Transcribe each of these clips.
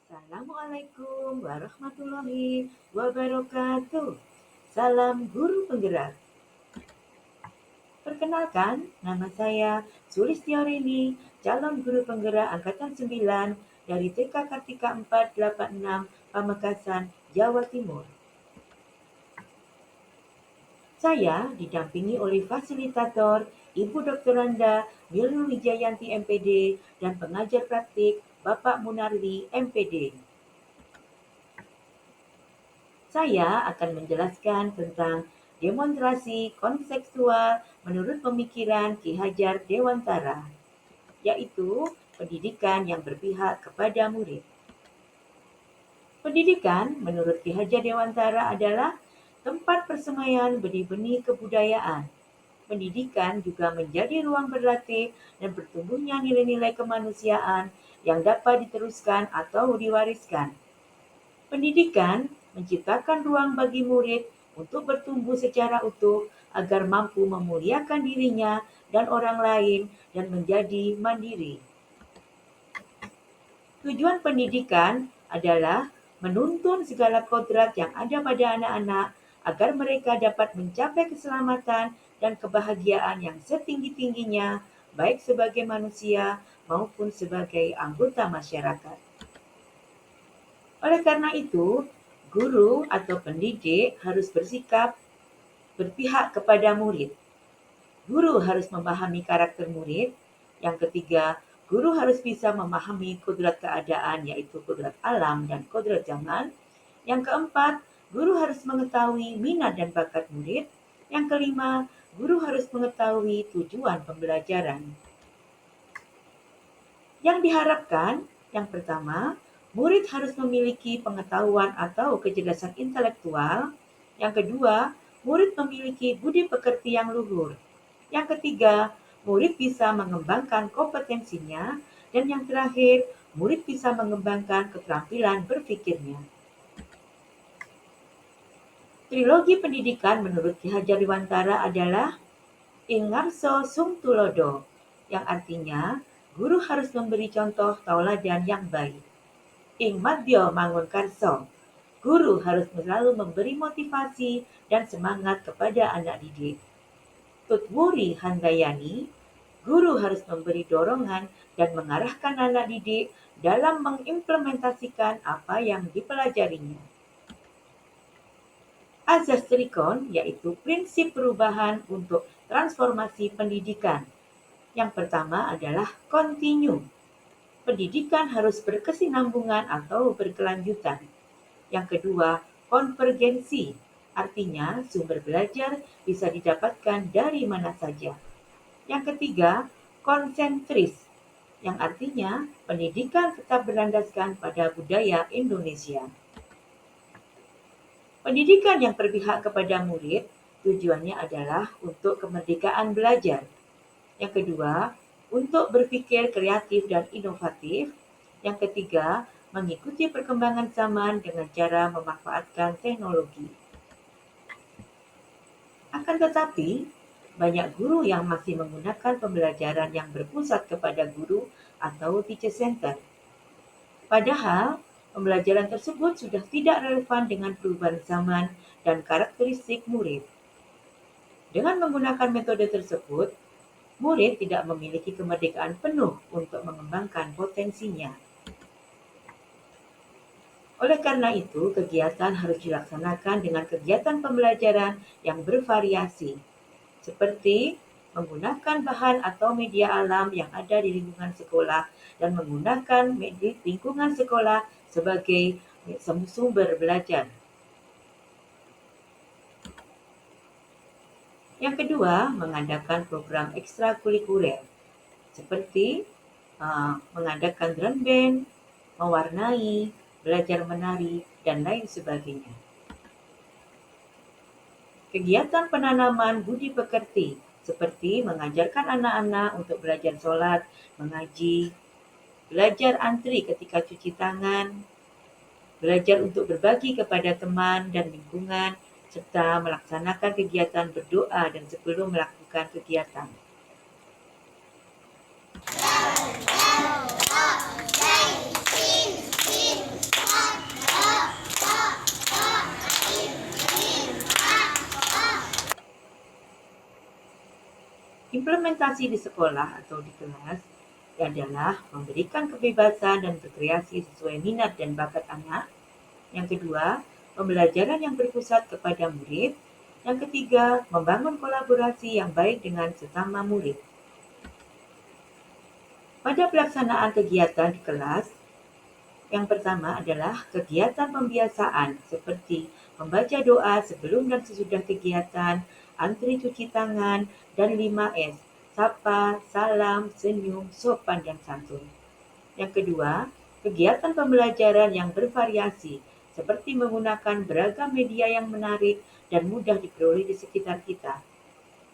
Assalamualaikum warahmatullahi wabarakatuh. Salam guru penggerak. Perkenalkan, nama saya Sulistiorini, calon guru penggerak angkatan 9 dari TK Kartika 486 Pamekasan, Jawa Timur. Saya didampingi oleh fasilitator Ibu Doktoranda Milu Wijayanti MPD dan pengajar praktik Bapak Munardi MPD. Saya akan menjelaskan tentang demonstrasi konseptual menurut pemikiran Ki Hajar Dewantara, yaitu pendidikan yang berpihak kepada murid. Pendidikan menurut Ki Hajar Dewantara adalah tempat persemaian benih-benih kebudayaan. Pendidikan juga menjadi ruang berlatih dan bertumbuhnya nilai-nilai kemanusiaan yang dapat diteruskan atau diwariskan. Pendidikan menciptakan ruang bagi murid untuk bertumbuh secara utuh agar mampu memuliakan dirinya dan orang lain dan menjadi mandiri. Tujuan pendidikan adalah menuntun segala kodrat yang ada pada anak-anak agar mereka dapat mencapai keselamatan dan kebahagiaan yang setinggi-tingginya, baik sebagai manusia maupun sebagai anggota masyarakat. Oleh karena itu, guru atau pendidik harus bersikap berpihak kepada murid. Guru harus memahami karakter murid. Yang ketiga, guru harus bisa memahami kodrat keadaan, yaitu kodrat alam dan kodrat zaman. Yang keempat, guru harus mengetahui minat dan bakat murid. Yang kelima, guru harus mengetahui tujuan pembelajaran. Yang diharapkan, yang pertama, murid harus memiliki pengetahuan atau kecerdasan intelektual. Yang kedua, murid memiliki budi pekerti yang luhur. Yang ketiga, murid bisa mengembangkan kompetensinya. Dan yang terakhir, murid bisa mengembangkan keterampilan berpikirnya. Trilogi pendidikan menurut Ki Hajar Dewantara adalah Ing Ngarso Sung Tulodo, yang artinya guru harus memberi contoh tauladan yang baik. Ing Madya Mangun Karso, guru harus selalu memberi motivasi dan semangat kepada anak didik. Tutwuri Handayani, guru harus memberi dorongan dan mengarahkan anak didik dalam mengimplementasikan apa yang dipelajarinya. Azas Trikon, yaitu prinsip perubahan untuk transformasi pendidikan. Yang pertama adalah kontinu. Pendidikan harus berkesinambungan atau berkelanjutan. Yang kedua, konvergensi. Artinya, sumber belajar bisa didapatkan dari mana saja. Yang ketiga, konsentris. Yang artinya, pendidikan tetap berlandaskan pada budaya Indonesia. Pendidikan yang berpihak kepada murid, tujuannya adalah untuk kemerdekaan belajar. Yang kedua, untuk berpikir kreatif dan inovatif. Yang ketiga, mengikuti perkembangan zaman dengan cara memanfaatkan teknologi. Akan tetapi, banyak guru yang masih menggunakan pembelajaran yang berpusat kepada guru atau teacher center. Padahal, pembelajaran tersebut sudah tidak relevan dengan perubahan zaman dan karakteristik murid. Dengan menggunakan metode tersebut, murid tidak memiliki kemerdekaan penuh untuk mengembangkan potensinya. Oleh karena itu, kegiatan harus dilaksanakan dengan kegiatan pembelajaran yang bervariasi, seperti menggunakan bahan atau media alam yang ada di lingkungan sekolah dan menggunakan lingkungan sekolah sebagai sumber belajar. Yang kedua, mengadakan program ekstrakurikuler seperti mengadakan drum band, mewarnai, belajar menari, dan lain sebagainya. Kegiatan penanaman budi pekerti seperti mengajarkan anak-anak untuk belajar sholat, mengaji, belajar antri ketika cuci tangan, belajar untuk berbagi kepada teman dan lingkungan, serta melaksanakan kegiatan berdoa dan sebelum melakukan kegiatan. Implementasi di sekolah atau di kelas adalah memberikan kebebasan dan berkreasi sesuai minat dan bakat anak. Yang kedua, pembelajaran yang berpusat kepada murid. Yang ketiga, membangun kolaborasi yang baik dengan sesama murid. Pada pelaksanaan kegiatan di kelas, yang pertama adalah kegiatan pembiasaan seperti membaca doa sebelum dan sesudah kegiatan, antri cuci tangan, dan 5S, sapa, salam, senyum, sopan, dan santun. Yang kedua, kegiatan pembelajaran yang bervariasi seperti menggunakan beragam media yang menarik dan mudah diperoleh di sekitar kita.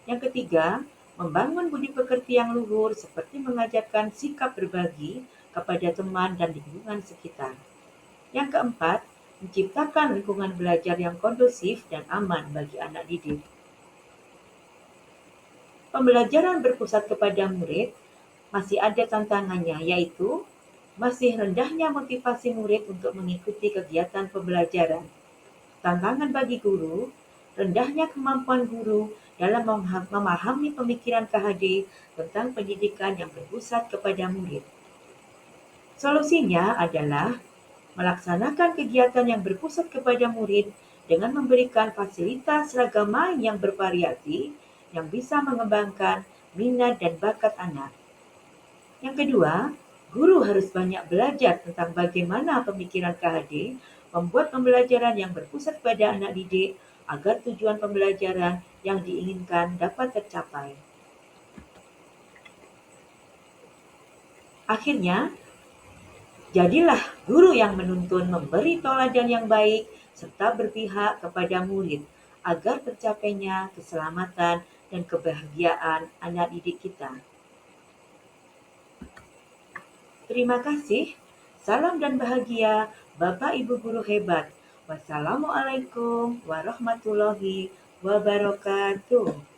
Yang ketiga, membangun budi pekerti yang luhur seperti mengajarkan sikap berbagi kepada teman dan lingkungan sekitar. Yang keempat, menciptakan lingkungan belajar yang kondusif dan aman bagi anak didik. Pembelajaran berpusat kepada murid masih ada tantangannya, yaitu masih rendahnya motivasi murid untuk mengikuti kegiatan pembelajaran. Tantangan bagi guru, rendahnya kemampuan guru dalam memahami pemikiran KHD tentang pendidikan yang berpusat kepada murid. Solusinya adalah melaksanakan kegiatan yang berpusat kepada murid dengan memberikan fasilitas seragam main yang bervariasi yang bisa mengembangkan minat dan bakat anak. Yang kedua, guru harus banyak belajar tentang bagaimana pemikiran KHD membuat pembelajaran yang berpusat pada anak didik agar tujuan pembelajaran yang diinginkan dapat tercapai. Akhirnya, jadilah guru yang menuntun, memberi teladan yang baik, serta berpihak kepada murid agar tercapainya keselamatan dan kebahagiaan anak didik kita. Terima kasih. Salam dan bahagia, Bapak Ibu guru hebat. Wassalamualaikum warahmatullahi wabarakatuh.